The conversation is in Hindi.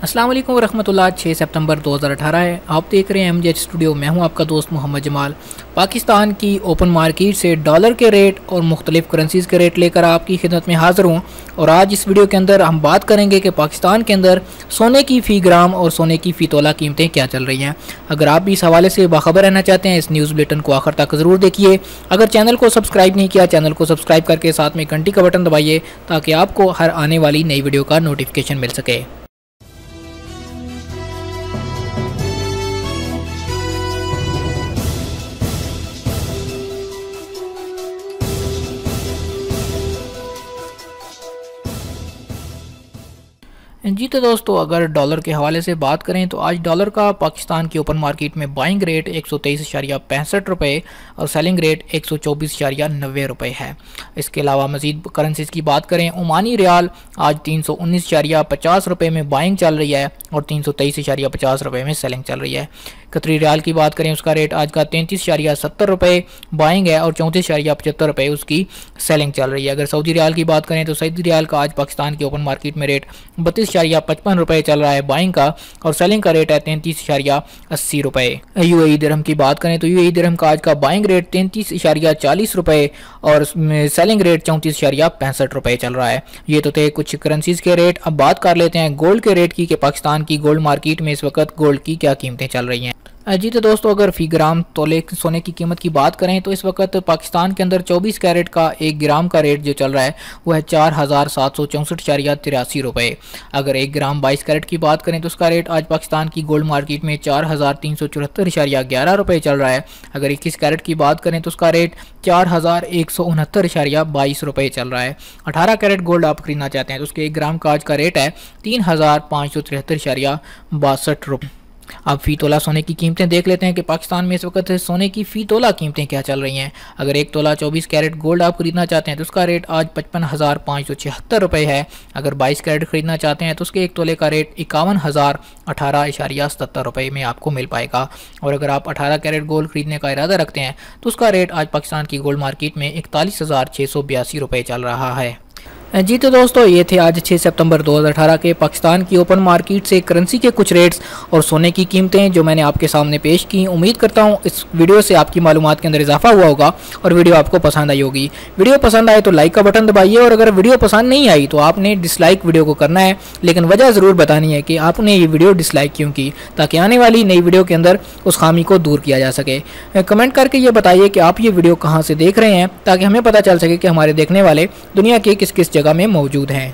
अस्सलाम वालेकुम रहमतुल्लाह। 6 सितंबर 2018 है। आप देख रहे हैं एमजेएच स्टूडियो। मैं हूं आपका दोस्त मोहम्मद जमाल। पाकिस्तान की ओपन मार्केट से डॉलर के रेट और मुख्तलिफ करेंसीज़ के रेट लेकर आपकी खिदमत में हाज़िर हूं। और आज इस वीडियो के अंदर हम बात करेंगे कि पाकिस्तान के अंदर सोने की फ़ी ग्राम और सोने की फ़ी तोला कीमतें क्या चल रही हैं। अगर आप भी इस हवाले से बाखबर रहना चाहते हैं, इस न्यूज़ बुलेटिन को आखिर तक ज़रूर देखिए। अगर चैनल को सब्सक्राइब नहीं किया, चैनल को सब्सक्राइब करके साथ में घंटी का बटन दबाइए ताकि आपको हर आने वाली नई वीडियो का नोटिफिकेशन मिल सके। जी तो दोस्तों, अगर डॉलर के हवाले से बात करें तो आज डॉलर का पाकिस्तान की ओपन मार्केट में बाइंग रेट 123.65 रुपये और सेलिंग रेट 124.90 रुपये है। इसके अलावा मज़ीद करेंसीज की बात करें, ओमानी रियाल आज 319.50 रुपये में बाइंग चल रही है और 323.50 रुपये में सेलिंग चल रही है। कतरी रियाल की बात करें, उसका रेट आज का 33.70 रुपये बाइंग है और 34.75 रुपये उसकी सेलिंग चल रही है। अगर सऊदी रियाल की बात करें तो सऊदी रियाल का आज पाकिस्तान की ओपन मार्केट में रेट 32.55 रुपये चल रहा है बाइंग का और सेलिंग का रेट है 33.80 रुपये। यूएई दिरहम की बात करें तो यूएई दिरहम का आज का बाइंग रेट 33.40 रुपये और सेलिंग रेट 34.65 रुपये चल रहा है। ये तो थे कुछ करेंसीज के रेट। अब बात कर लेते हैं गोल्ड के रेट की कि पाकिस्तान की गोल्ड मार्केट में इस वक्त गोल्ड की क्या कीमतें चल रही हैं। जी तो दोस्तों, अगर फ़ी ग्राम तोले सोने की कीमत की बात करें तो इस वक्त पाकिस्तान के अंदर 24 कैरेट का 1 ग्राम का रेट जो चल रहा है वो है 4,764.83 रुपये। अगर 1 ग्राम 22 कैरेट की बात करें तो उसका रेट आज पाकिस्तान की गोल्ड मार्केट में 4,374.11 रुपये चल रहा है। अगर 21 कैरेट की बात करें तो उसका रेट 4,169.22 रुपये चल रहा है। 18 कैरेट गोल्ड आप खरीदना चाहते हैं तो उसके 1 ग्राम का आज का रेट है 3,573.62 रुपये। अब फ़ी तोला सोने की कीमतें देख लेते हैं कि पाकिस्तान में इस वक्त सोने की फ़ी तोला कीमतें क्या चल रही हैं। अगर 1 तोला 24 कैरेट गोल्ड आप खरीदना चाहते हैं तो उसका रेट आज 55,576 रुपये है। अगर 22 कैरेट खरीदना चाहते हैं तो उसके 1 तोले का रेट 51,018.70 रुपये में आपको मिल पाएगा। और अगर आप 18 कैरेट गोल्ड खरीदने का इरादा रखते हैं तो उसका रेट आज पाकिस्तान की गोल्ड मार्केट में 41,682 रुपये चल रहा है। जी तो दोस्तों, ये थे आज 6 सितंबर 2018 के पाकिस्तान की ओपन मार्केट से करेंसी के कुछ रेट्स और सोने की कीमतें जो मैंने आपके सामने पेश की। उम्मीद करता हूँ इस वीडियो से आपकी मालूमात के अंदर इजाफा हुआ होगा और वीडियो आपको पसंद आई होगी। वीडियो पसंद आए तो लाइक का बटन दबाइए और अगर वीडियो पसंद नहीं आई तो आपने डिसलाइक वीडियो को करना है, लेकिन वजह ज़रूर बतानी है कि आपने ये वीडियो डिसलाइक क्यों की, ताकि आने वाली नई वीडियो के अंदर उस खामी को दूर किया जा सके। कमेंट करके ये बताइए कि आप ये वीडियो कहाँ से देख रहे हैं ताकि हमें पता चल सके कि हमारे देखने वाले दुनिया के किस किस जगह में मौजूद हैं।